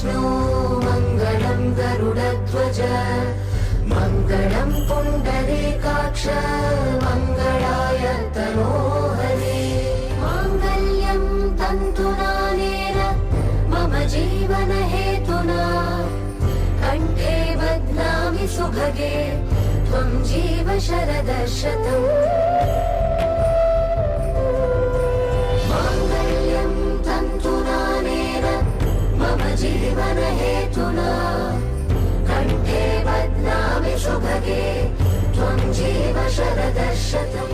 विष्णु मङ्गलं गरुडध्वज मङ्गलं पुण्डरीकाक्ष मङ्गलाय तनोहरे माङ्गल्यं तन्तुनानेन मम जीवनहेतुना कण्ठे बध्नामि सुभगे त्वं जीव शरदः शतम् माङ्गल्यं तन्तुनानेन मम जीवनहेतुना कण्ठे बध्नामि सुभगे त्वं जीव शरदः शतम्